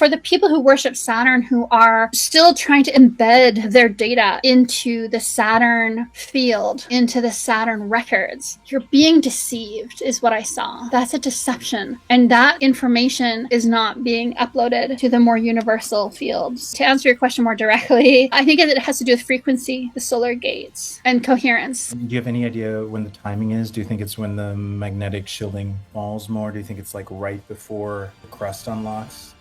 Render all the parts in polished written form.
For the people who worship Saturn, who are still trying to embed their data into the Saturn field, into the Saturn records, you're being deceived is what I saw. That's a deception. And that information is not being uploaded to the more universal fields. To answer your question more directly, I think it has to do with frequency, the solar gates, and coherence. Do you have any idea when the timing is? Do you think it's when the magnetic shielding falls more? Do you think it's like right before the crust unlocks?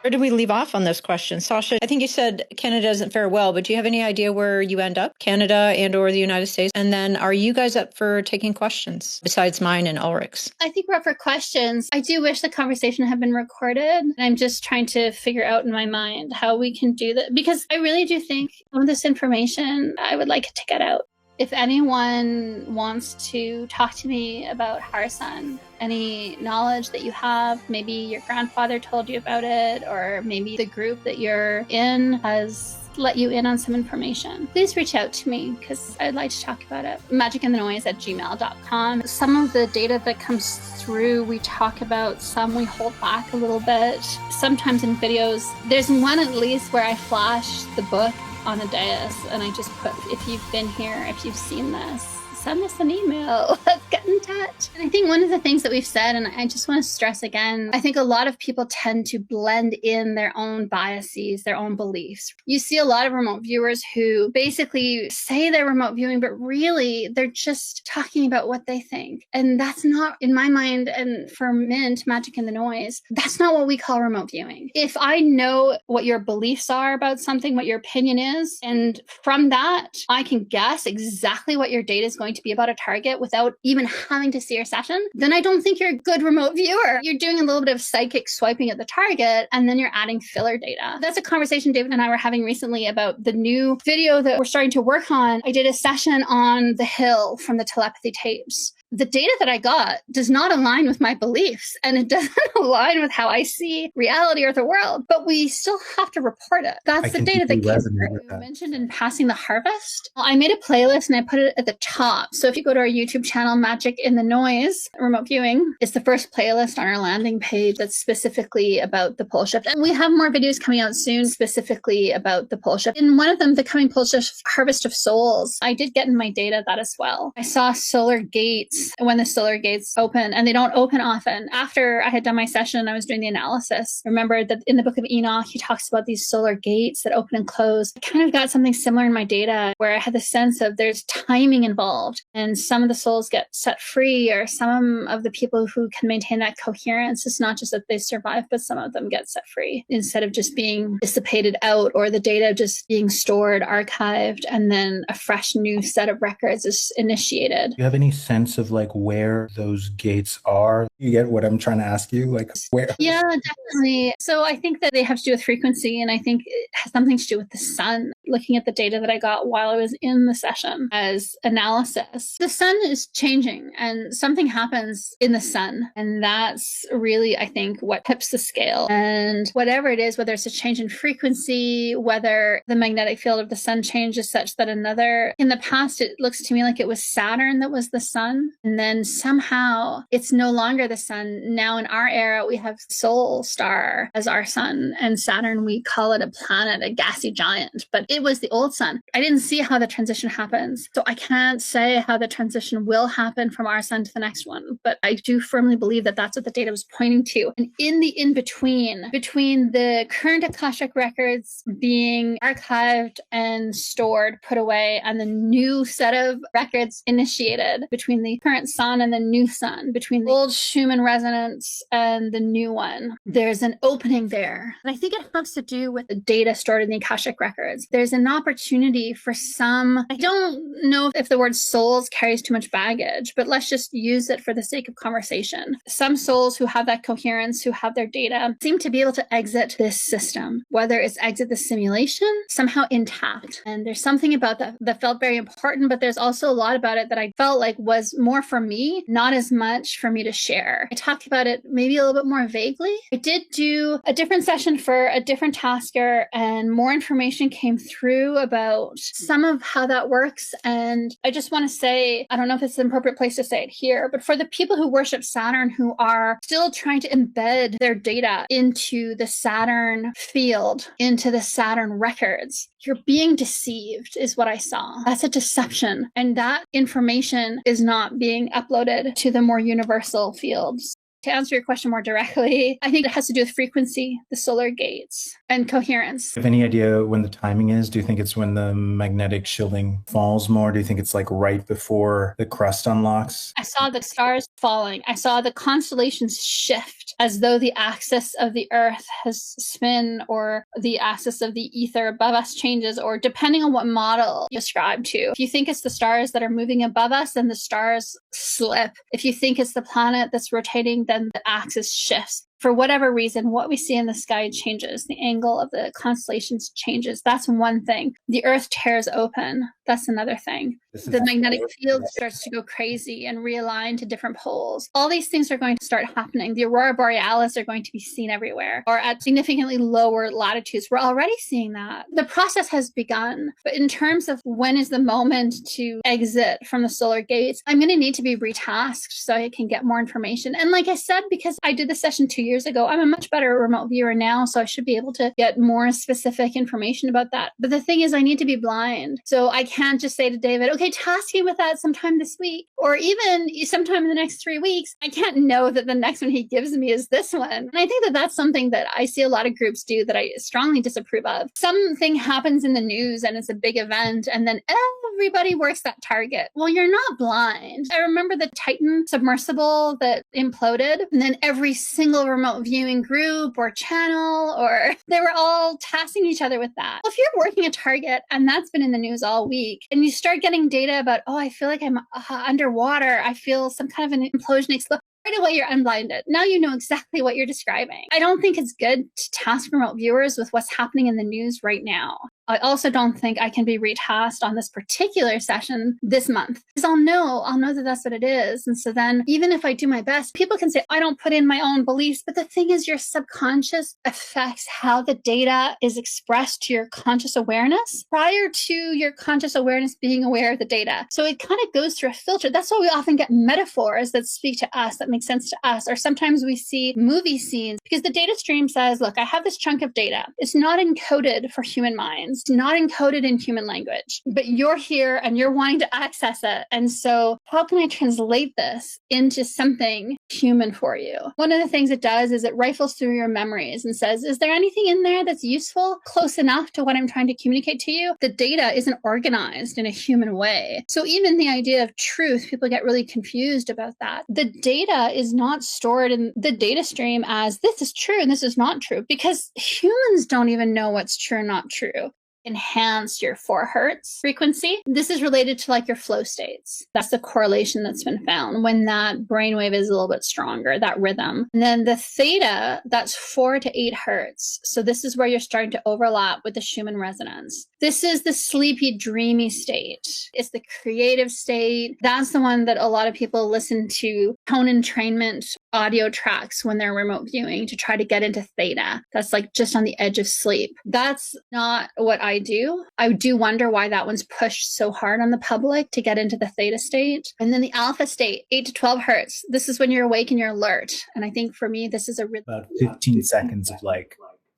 Where did we leave off on those questions? Sasha, I think you said Canada doesn't fare well, but do you have any idea where you end up? Canada and or the United States? And then are you guys up for taking questions besides mine and Ulrich's? I think we're up for questions. I do wish the conversation had been recorded. And I'm just trying to figure out in my mind how we can do that, because I really do think some of this information, I would like it to get out. If anyone wants to talk to me about Harsan, any knowledge that you have, maybe your grandfather told you about it, or maybe the group that you're in has let you in on some information, please reach out to me because I'd like to talk about it. magicandthenoise@gmail.com. Some of the data that comes through, we talk about, some we hold back a little bit. Sometimes in videos, there's one at least where I flash the book on the dais and I just put, if you've been here, if you've seen this, send us an email. Let's get in touch. And I think one of the things that we've said, and I just want to stress again, I think a lot of people tend to blend in their own biases, their own beliefs. You see a lot of remote viewers who basically say they're remote viewing, but really they're just talking about what they think. And that's not, in my mind, and for Mint, Magic in the Noise, that's not what we call remote viewing. If I know what your beliefs are about something, what your opinion is, and from that, I can guess exactly what your data is going to be about a target without even having to see your session, then I don't think you're a good remote viewer. You're doing a little bit of psychic swiping at the target, and then you're adding filler data. That's a conversation David and I were having recently about the new video that we're starting to work on. I did a session on the Hill from the telepathy tapes. The data that I got does not align with my beliefs, and it doesn't align with how I see reality or the world, but we still have to report it. That's the data that came through. You mentioned in passing the harvest. I made a playlist and I put it at the top. So if you go to our YouTube channel, Magic in the Noise, remote viewing, it's the first playlist on our landing page that's specifically about the pole shift. And we have more videos coming out soon specifically about the pole shift. In one of them, the coming pole shift, Harvest of Souls, I did get in my data that as well. I saw solar gates when the solar gates open, and they don't open often. After I had done my session, I was doing the analysis. Remember that in the Book of Enoch, he talks about these solar gates that open and close. I kind of got something similar in my data where I had the sense of there's timing involved, and some of the souls get set free, or some of the people who can maintain that coherence, it's not just that they survive, but some of them get set free instead of just being dissipated out, or the data just being stored, archived, and then a fresh new set of records is initiated. Do you have any sense of like where those gates are? You get what I'm trying to ask you? Like where? Yeah, definitely. So I think that they have to do with frequency, and I think it has something to do with the sun. Looking at the data that I got while I was in the session as analysis, the sun is changing and something happens in the sun. And that's really, I think, what tips the scale. And whatever it is, whether it's a change in frequency, whether the magnetic field of the sun changes such that another, in the past, it looks to me like it was Saturn that was the sun. And then somehow it's no longer the sun. Now in our era, we have Sol Star as our sun, and Saturn, we call it a planet, a gassy giant, but it was the old sun. I didn't see how the transition happens. So I can't say how the transition will happen from our sun to the next one, but I do firmly believe that that's what the data was pointing to. And in the in-between, between the current Akashic records being archived and stored, put away, and the new set of records initiated, between the current sun and the new sun, between the old Schumann Resonance and the new one, there's an opening there. And I think it has to do with the data stored in the Akashic records. There's an opportunity for some, I don't know if the word souls carries too much baggage, but let's just use it for the sake of conversation. Some souls who have that coherence, who have their data, seem to be able to exit this system, whether it's exit the simulation, somehow intact. And there's something about that that felt very important, but there's also a lot about it that I felt like was more for me, not as much for me to share. there. I talked about it maybe a little bit more vaguely. I did do a different session for a different tasker, and more information came through about some of how that works. And I just want to say, I don't know if it's an appropriate place to say it here, but for the people who worship Saturn, who are still trying to embed their data into the Saturn field, into the Saturn records, you're being deceived is what I saw. That's a deception. And that information is not being uploaded to the more universal fields. To answer your question more directly, I think it has to do with frequency, the solar gates, and coherence. Do you have any idea when the timing is? Do you think it's when the magnetic shielding falls more? Do you think it's like right before the crust unlocks? I saw the stars falling. I saw the constellations shift as though the axis of the Earth has spin, or the axis of the ether above us changes, or depending on what model you ascribe to. If you think it's the stars that are moving above us, then the stars slip. If you think it's the planet that's rotating, then the axis shifts. For whatever reason, what we see in the sky changes. The angle of the constellations changes. That's one thing. The Earth tears open. That's another thing. The magnetic field starts to go crazy and realign to different poles. All these things are going to start happening. The aurora borealis are going to be seen everywhere, or at significantly lower latitudes. We're already seeing that. The process has begun. But in terms of when is the moment to exit from the solar gates, I'm going to need to be retasked so I can get more information. And like I said, because I did the session 2 years ago, I'm a much better remote viewer now, so I should be able to get more specific information about that. But the thing is, I need to be blind. So I can't just say to David, okay, task me with that sometime this week, or even sometime in the next 3 weeks. I can't know that the next one he gives me is this one. And I think that that's something that I see a lot of groups do that I strongly disapprove of. Something happens in the news and it's a big event, and then everybody works that target. Well, you're not blind. I remember the Titan submersible that imploded, and then every single remote viewing group or channel, or they were all tasking each other with that. Well, if you're working a target and that's been in the news all week, and you start getting data about, oh, I feel like I'm underwater, I feel some kind of an implosion explode, right away you're unblinded. Now you know exactly what you're describing. I don't think it's good to task remote viewers with what's happening in the news right now. I also don't think I can be retasked on this particular session this month, because I'll know that that's what it is. And so then even if I do my best, people can say, I don't put in my own beliefs. But the thing is, your subconscious affects how the data is expressed to your conscious awareness prior to your conscious awareness being aware of the data. So it kind of goes through a filter. That's why we often get metaphors that speak to us, that make sense to us. Or sometimes we see movie scenes because the data stream says, look, I have this chunk of data. It's not encoded for human minds. It's not encoded in human language, but you're here and you're wanting to access it. And so how can I translate this into something human for you? One of the things it does is it rifles through your memories and says, is there anything in there that's useful, close enough to what I'm trying to communicate to you? The data isn't organized in a human way. So even the idea of truth, people get really confused about that. The data is not stored in the data stream as this is true and this is not true, because humans don't even know what's true and not true. Enhance your 4 hertz frequency. This is related to like your flow states. That's the correlation that's been found when that brainwave is a little bit stronger, that rhythm. And then the theta, that's 4 to 8 hertz. So this is where you're starting to overlap with the Schumann resonance. This is the sleepy, dreamy state. It's the creative state. That's the one that a lot of people listen to tone entrainment audio tracks when they're remote viewing to try to get into theta. That's like just on the edge of sleep. That's not what I do. I do wonder why that one's pushed so hard on the public to get into the theta state. And then the alpha state, 8 to 12 hertz. This is when you're awake and you're alert. And I think for me, this is a really about 15 seconds of like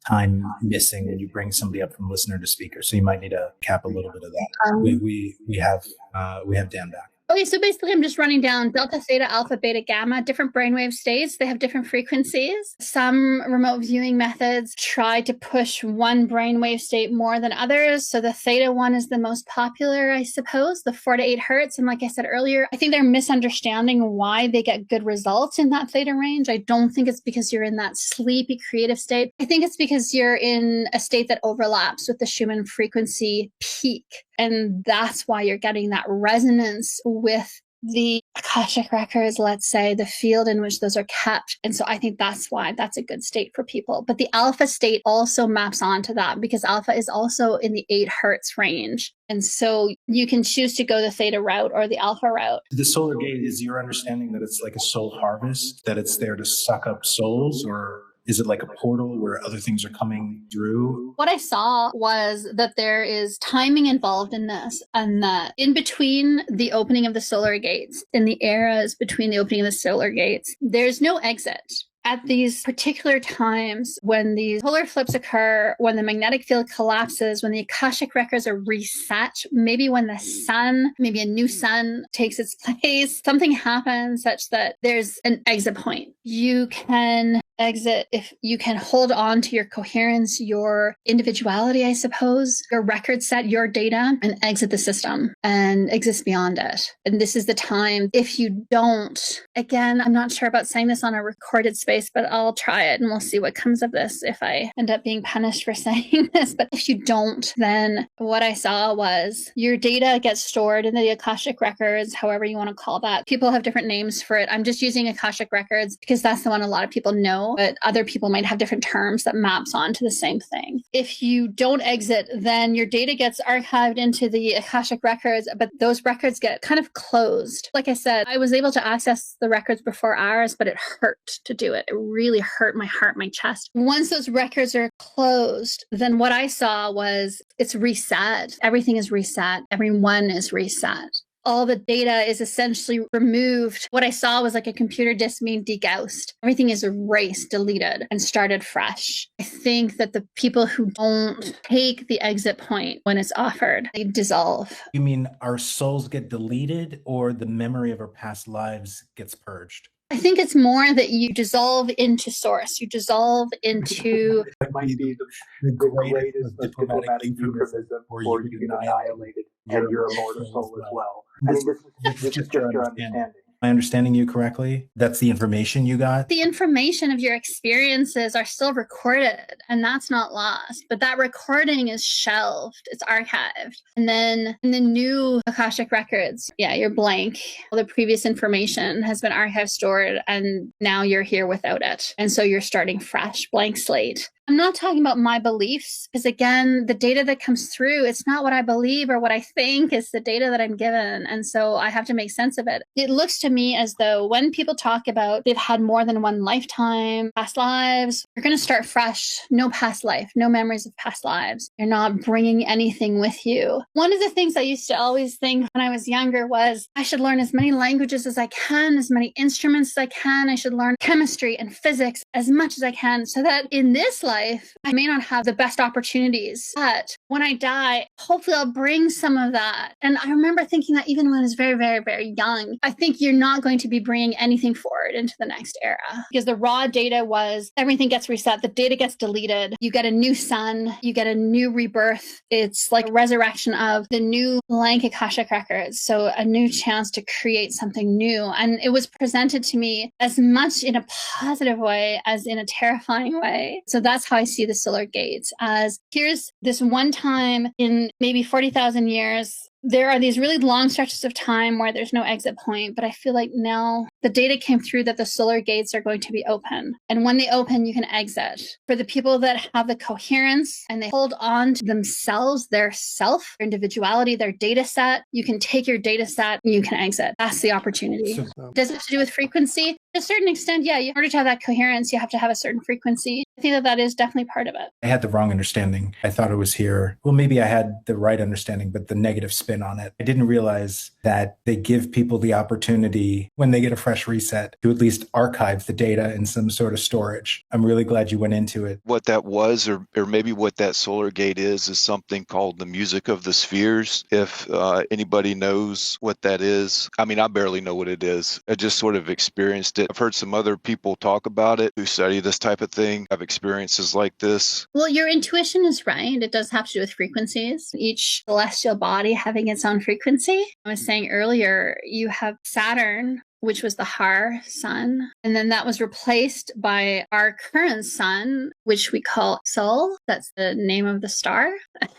time missing when you bring somebody up from listener to speaker. So you might need to cap a little bit of that. We have Dan back. Okay, so basically I'm just running down delta, theta, alpha, beta, gamma, different brainwave states. They have different frequencies. Some remote viewing methods try to push one brainwave state more than others. So the theta one is the most popular, I suppose, the 4 to 8 hertz. And like I said earlier, I think they're misunderstanding why they get good results in that theta range. I don't think it's because you're in that sleepy creative state. I think it's because you're in a state that overlaps with the Schumann frequency peak. And that's why you're getting that resonance with the Akashic records, let's say, the field in which those are kept. And so I think that's why that's a good state for people. But the alpha state also maps onto that because alpha is also in the 8 hertz range. And so you can choose to go the theta route or the alpha route. The solar gate, is your understanding that it's like a soul harvest, that it's there to suck up souls, or is it like a portal where other things are coming through? What I saw was that there is timing involved in this, and that in between the opening of the solar gates, in the eras between the opening of the solar gates, there's no exit. At these particular times, when the polar flips occur, when the magnetic field collapses, when the Akashic records are reset, maybe when the sun, maybe a new sun takes its place, something happens such that there's an exit point. You can exit if you can hold on to your coherence, your individuality, I suppose, your record set, your data, and exit the system and exist beyond it. And this is the time. If you don't, again, I'm not sure about saying this on a recorded space, but I'll try it and we'll see what comes of this if I end up being punished for saying this. But if you don't, then what I saw was your data gets stored in the Akashic records, however you want to call that. People have different names for it. I'm just using Akashic records because that's the one a lot of people know, but other people might have different terms that maps onto the same thing. If you don't exit, then your data gets archived into the Akashic records, but those records get kind of closed. Like I said, I was able to access the records before ours, but it hurt to do it. It really hurt my heart, my chest. Once those records are closed, then what I saw was it's reset. Everything is reset. Everyone is reset. All the data is essentially removed. What I saw was like a computer disk being degaussed. Everything is erased, deleted, and started fresh. I think that the people who don't take the exit point when it's offered, they dissolve. You mean our souls get deleted or the memory of our past lives gets purged? I think it's more that you dissolve into source. You dissolve into... It might be the greatest of diplomatic euphemism for you to get annihilated and your immortal soul as well. I mean, this is just your understanding. Am I understanding you correctly? That's the information you got? The information of your experiences are still recorded, and that's not lost. But that recording is shelved. It's archived. And then in the new Akashic records, you're blank. All the previous information has been archived, stored, and now you're here without it. And so you're starting fresh, blank slate. I'm not talking about my beliefs, because again, the data that comes through, it's not what I believe or what I think, it's the data that I'm given. And so I have to make sense of it. It looks to me as though when people talk about they've had more than one lifetime, past lives, you're going to start fresh. No past life, no memories of past lives. You're not bringing anything with you. One of the things I used to always think when I was younger was I should learn as many languages as I can, as many instruments as I can. I should learn chemistry and physics as much as I can so that in this life, I may not have the best opportunities, but when I die, hopefully I'll bring some of that. And I remember thinking that even when I was very, very, very young, I think you're not going to be bringing anything forward into the next era because the raw data was everything gets reset. The data gets deleted. You get a new sun. You get a new rebirth. It's like a resurrection of the new blank Akashic records. So a new chance to create something new. And it was presented to me as much in a positive way as in a terrifying way. So that's how I see the solar gates as here's this one time in maybe 40,000 years. There are these really long stretches of time where there's no exit point, but I feel like now the data came through that the solar gates are going to be open. And when they open, you can exit. For the people that have the coherence and they hold on to themselves, their self, their individuality, their data set, you can take your data set and you can exit. That's the opportunity. Does it have to do with frequency? To a certain extent, yeah. In order to have that coherence, you have to have a certain frequency. I think that is definitely part of it. I had the wrong understanding. I thought it was here. Well, maybe I had the right understanding, but the negative spin on it. I didn't realize that they give people the opportunity when they get a fresh reset to at least archive the data in some sort of storage. I'm really glad you went into it. What that was, or maybe what that solar gate is something called the music of the spheres. If anybody knows what that is, I mean, I barely know what it is. I just sort of experienced it. I've heard some other people talk about it who study this type of thing. I've experiences like this. Well, your intuition is right. It does have to do with frequencies. Each celestial body having its own frequency. I was saying earlier, you have Saturn, which was the Har sun. And then that was replaced by our current sun, which we call Sol. That's the name of the star.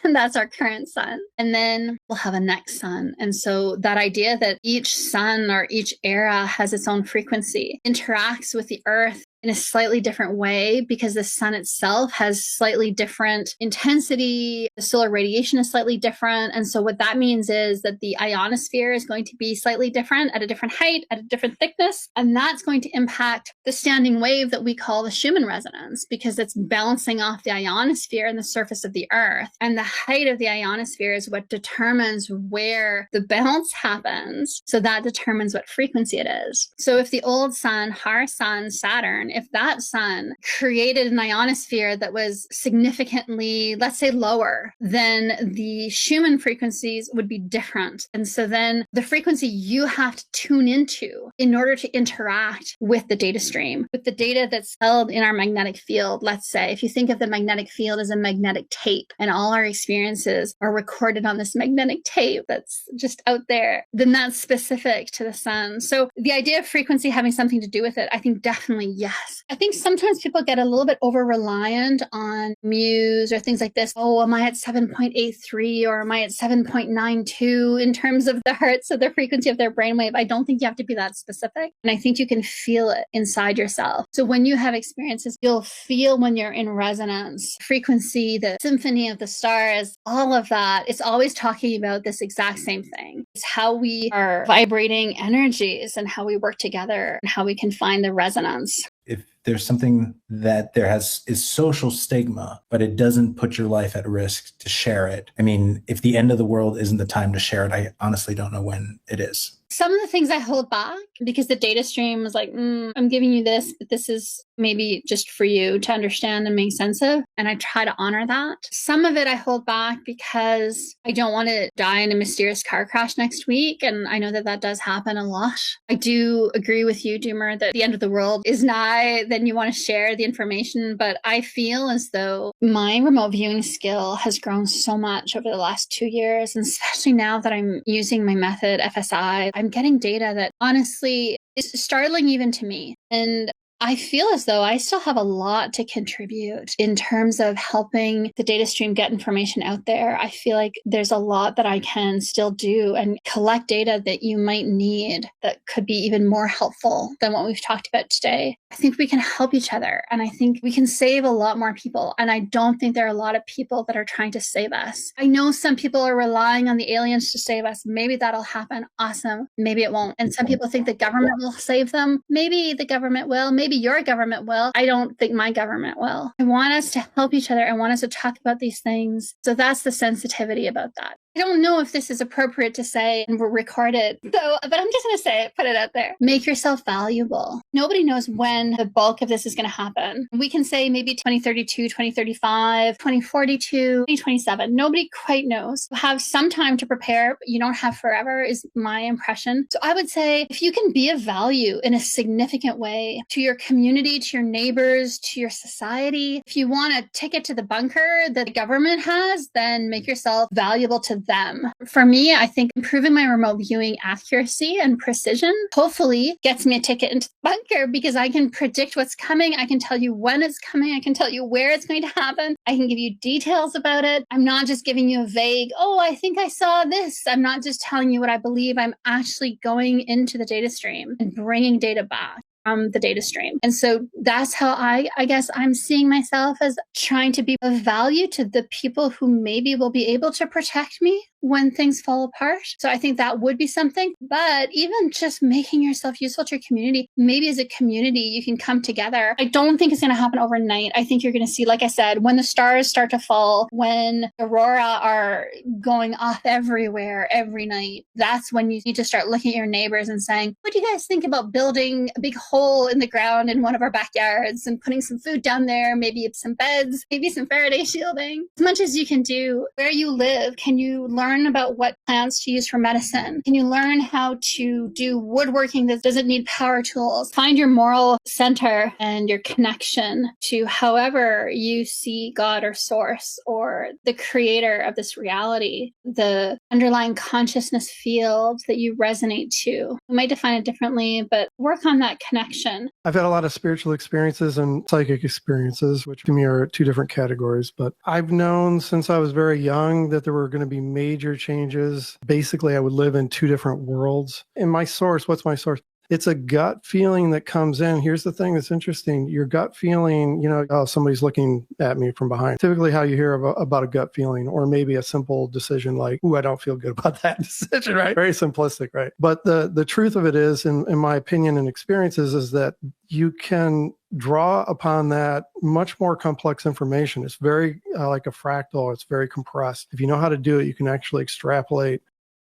And that's our current sun. And then we'll have a next sun. And so that idea that each sun or each era has its own frequency, interacts with the earth in a slightly different way because the sun itself has slightly different intensity. The solar radiation is slightly different. And so what that means is that the ionosphere is going to be slightly different at a different height, at a different thickness. And that's going to impact the standing wave that we call the Schumann resonance because it's bouncing off the ionosphere and the surface of the earth. And the height of the ionosphere is what determines where the bounce happens. So that determines what frequency it is. So if the old sun, Har sun, Saturn, if that sun created an ionosphere that was significantly, let's say, lower, then the Schumann frequencies would be different. And so then the frequency you have to tune into in order to interact with the data stream, with the data that's held in our magnetic field. Let's say, if you think of the magnetic field as a magnetic tape and all our experiences are recorded on this magnetic tape that's just out there, then that's specific to the sun. So the idea of frequency having something to do with it, I think definitely yes. I think sometimes people get a little bit over reliant on Muse or things like this. Oh, am I at 7.83 or am I at 7.92 in terms of the hertz of the frequency of their brainwave? I don't think you have to be that specific. And I think you can feel it inside yourself. So when you have experiences, you'll feel when you're in resonance, frequency, the symphony of the stars, all of that. It's always talking about this exact same thing. It's how we are vibrating energies and how we work together and how we can find the resonance. If there's something that is social stigma, but it doesn't put your life at risk to share it. I mean, if the end of the world isn't the time to share it, I honestly don't know when it is. Some of the things I hold back because the data stream is like, I'm giving you this, but this is maybe just for you to understand and make sense of. And I try to honor that. Some of it I hold back because I don't want to die in a mysterious car crash next week. And I know that that does happen a lot. I do agree with you, Doomer, that the end of the world is nigh. Then you want to share the information. But I feel as though my remote viewing skill has grown so much over the last 2 years. And especially now that I'm using my method, FSI, I'm getting data that honestly is startling even to me. And I feel as though I still have a lot to contribute in terms of helping the data stream get information out there. I feel like there's a lot that I can still do and collect data that you might need that could be even more helpful than what we've talked about today. I think we can help each other and I think we can save a lot more people. And I don't think there are a lot of people that are trying to save us. I know some people are relying on the aliens to save us. Maybe that'll happen. Awesome. Maybe it won't. And some people think the government will save them. Maybe the government will. Maybe your government will. I don't think my government will. I want us to help each other. I want us to talk about these things. So that's the sensitivity about that. I don't know if this is appropriate to say and we're recorded. So, but I'm just going to say it, put it out there. Make yourself valuable. Nobody knows when the bulk of this is going to happen. We can say maybe 2032, 2035, 2042, 2027. Nobody quite knows. Have some time to prepare, but you don't have forever is my impression. So I would say if you can be of value in a significant way to your community, to your neighbors, to your society, if you want a ticket to the bunker that the government has, then make yourself valuable to them. For me, I think improving my remote viewing accuracy and precision hopefully gets me a ticket into the bunker because I can predict what's coming. I can tell you when it's coming. I can tell you where it's going to happen. I can give you details about it. I'm not just giving you a vague, oh, I think I saw this. I'm not just telling you what I believe. I'm actually going into the data stream and bringing data back from the data stream. And so that's how I guess I'm seeing myself as trying to be of value to the people who maybe will be able to protect me when things fall apart. So I think that would be something. But even just making yourself useful to your community, maybe as a community, you can come together. I don't think it's going to happen overnight. I think you're going to see, like I said, when the stars start to fall, when aurora are going off everywhere every night, that's when you need to start looking at your neighbors and saying, what do you guys think about building a big hole in the ground in one of our backyards and putting some food down there, maybe some beds, maybe some Faraday shielding? As much as you can do where you live, can you learn learn about what plants to use for medicine? Can you learn how to do woodworking that doesn't need power tools? Find your moral center and your connection to however you see God or source or the creator of this reality, the underlying consciousness field that you resonate to. You might define it differently, but work on that connection. I've had a lot of spiritual experiences and psychic experiences, which to me are two different categories. But I've known since I was very young that there were going to be major changes. Basically, I would live in two different worlds. And my source, what's my source? It's a gut feeling that comes in. Here's the thing that's interesting. Your gut feeling, oh, somebody's looking at me from behind. Typically how you hear about a gut feeling, or maybe a simple decision like, ooh, I don't feel good about that decision, right? Very simplistic, right? But the truth of it is, in my opinion and experiences, is that you can draw upon that much more complex information. It's very like a fractal. It's very compressed. If you know how to do it, you can actually extrapolate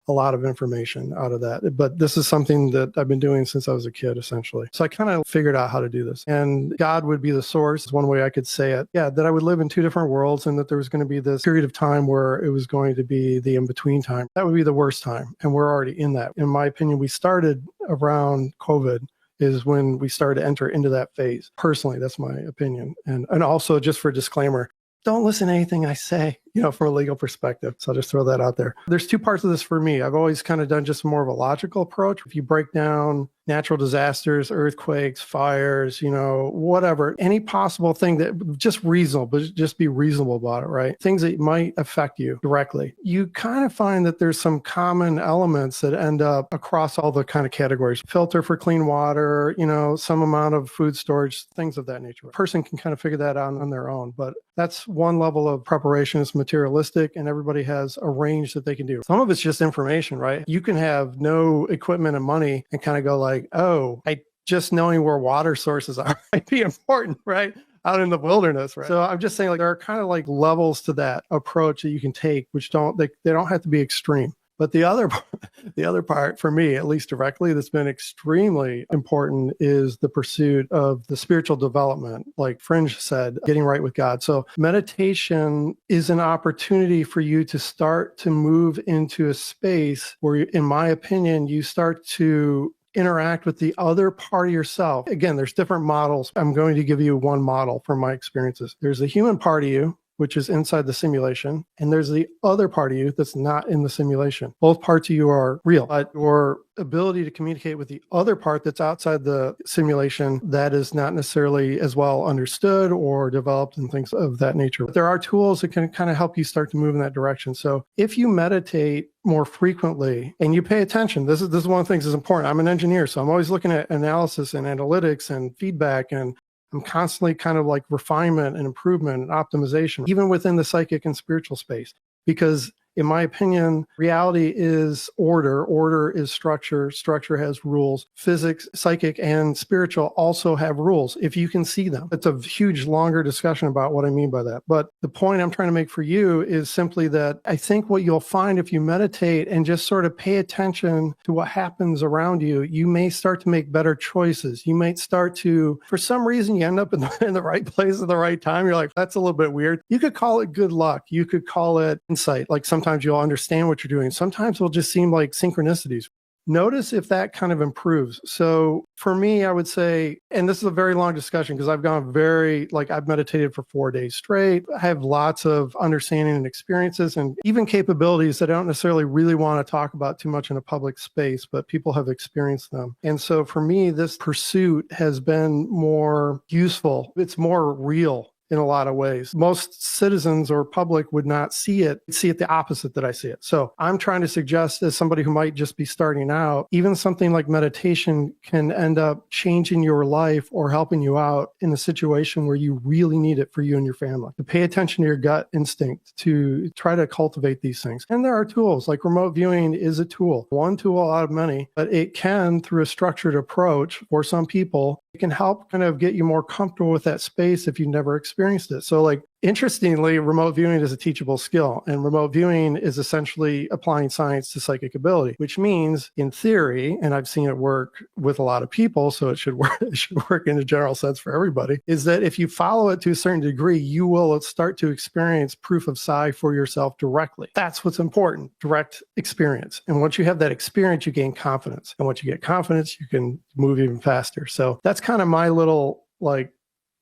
a lot of information out of that. But this is something that I've been doing since I was a kid, essentially. So I kind of figured out how to do this. And God would be the source, one way I could say it. Yeah, that I would live in two different worlds, and that there was going to be this period of time where it was going to be the in-between time. That would be the worst time. And we're already in that. In my opinion, we started around COVID is when we started to enter into that phase. Personally, that's my opinion. And also, just for disclaimer, don't listen to anything I say, from a legal perspective. So I'll just throw that out there. There's two parts of this for me. I've always kind of done just more of a logical approach. If you break down natural disasters, earthquakes, fires, whatever, any possible thing that just reasonable, but just be reasonable about it, right? Things that might affect you directly. You kind of find that there's some common elements that end up across all the kind of categories. Filter for clean water, some amount of food storage, things of that nature. A person can kind of figure that out on their own, but that's one level of preparation. It's materialistic, and everybody has a range that they can do. Some of it's just information, right? You can have no equipment and money and kind of go like, oh, just knowing where water sources are might be important, right? Out in the wilderness, right? So I'm just saying, there are kind of levels to that approach that you can take, which they don't have to be extreme. But the other part for me, at least directly, that's been extremely important is the pursuit of the spiritual development. Like Fringe said, getting right with God. So meditation is an opportunity for you to start to move into a space where, in my opinion, you start to interact with the other part of yourself. Again, there's different models. I'm going to give you one model from my experiences. There's the human part of you, which is inside the simulation. And there's the other part of you that's not in the simulation. Both parts of you are real. But your ability to communicate with the other part that's outside the simulation, that is not necessarily as well understood or developed and things of that nature. But there are tools that can kind of help you start to move in that direction. So if you meditate more frequently and you pay attention, this is one of the things that's important. I'm an engineer, so I'm always looking at analysis and analytics and feedback, and I'm constantly kind of refinement and improvement and optimization, even within the psychic and spiritual space. Because in my opinion, reality is order. Order is structure. Structure has rules. Physics, psychic, and spiritual also have rules, if you can see them. It's a huge, longer discussion about what I mean by that. But the point I'm trying to make for you is simply that I think what you'll find if you meditate and just sort of pay attention to what happens around you, you may start to make better choices. You might start to, for some reason, you end up in the right place at the right time. You're like, that's a little bit weird. You could call it good luck. You could call it insight. Sometimes you'll understand what you're doing. Sometimes it'll just seem like synchronicities. Notice if that kind of improves. So for me, I would say, and this is a very long discussion because I've gone I've meditated for 4 days straight. I have lots of understanding and experiences and even capabilities that I don't necessarily really want to talk about too much in a public space, but people have experienced them. And so for me, this pursuit has been more useful. It's more real in a lot of ways. Most citizens or public would not see it the opposite that I see it. So I'm trying to suggest, as somebody who might just be starting out, even something like meditation can end up changing your life or helping you out in a situation where you really need it for you and your family. To pay attention to your gut instinct, to try to cultivate these things. And there are tools, like remote viewing is a tool, one tool out of many, but it can, through a structured approach for some people, it can help kind of get you more comfortable with that space if you've never experienced it. So Interestingly, remote viewing is a teachable skill, and remote viewing is essentially applying science to psychic ability, which means in theory, and I've seen it work with a lot of people, so it should work, it should work in a general sense for everybody, is that if you follow it to a certain degree, you will start to experience proof of psi for yourself directly. That's what's important, direct experience. And once you have that experience, you gain confidence. And once you get confidence, you can move even faster. So that's kind of my little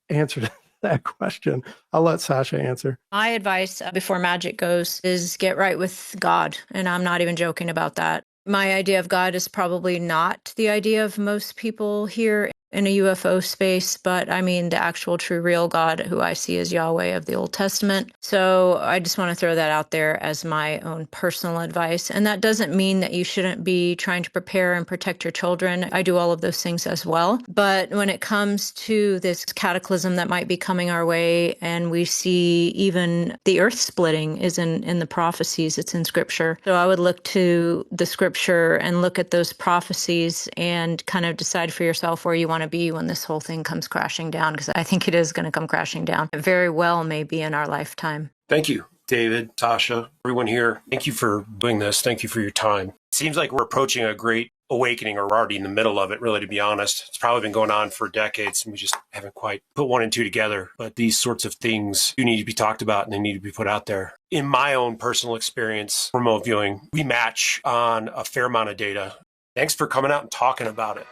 answer to that question. I'll let Sasha answer. My advice before magic goes is get right with God. And I'm not even joking about that. My idea of God is probably not the idea of most people here in a UFO space, but I mean the actual true real God who I see as Yahweh of the Old Testament. So I just want to throw that out there as my own personal advice. And that doesn't mean that you shouldn't be trying to prepare and protect your children. I do all of those things as well. But when it comes to this cataclysm that might be coming our way, and we see even the earth splitting is in the prophecies, it's in scripture. So I would look to the scripture and look at those prophecies and kind of decide for yourself where you want to be when this whole thing comes crashing down, because I think it is going to come crashing down. It very well may be in our lifetime. Thank you, David, Tasha, everyone here. Thank you for doing this. Thank you for your time. It seems like we're approaching a great awakening, or we're already in the middle of it, really, to be honest. It's probably been going on for decades, and we just haven't quite put one and two together. But these sorts of things do need to be talked about, and they need to be put out there. In my own personal experience, remote viewing, we match on a fair amount of data. Thanks for coming out and talking about it.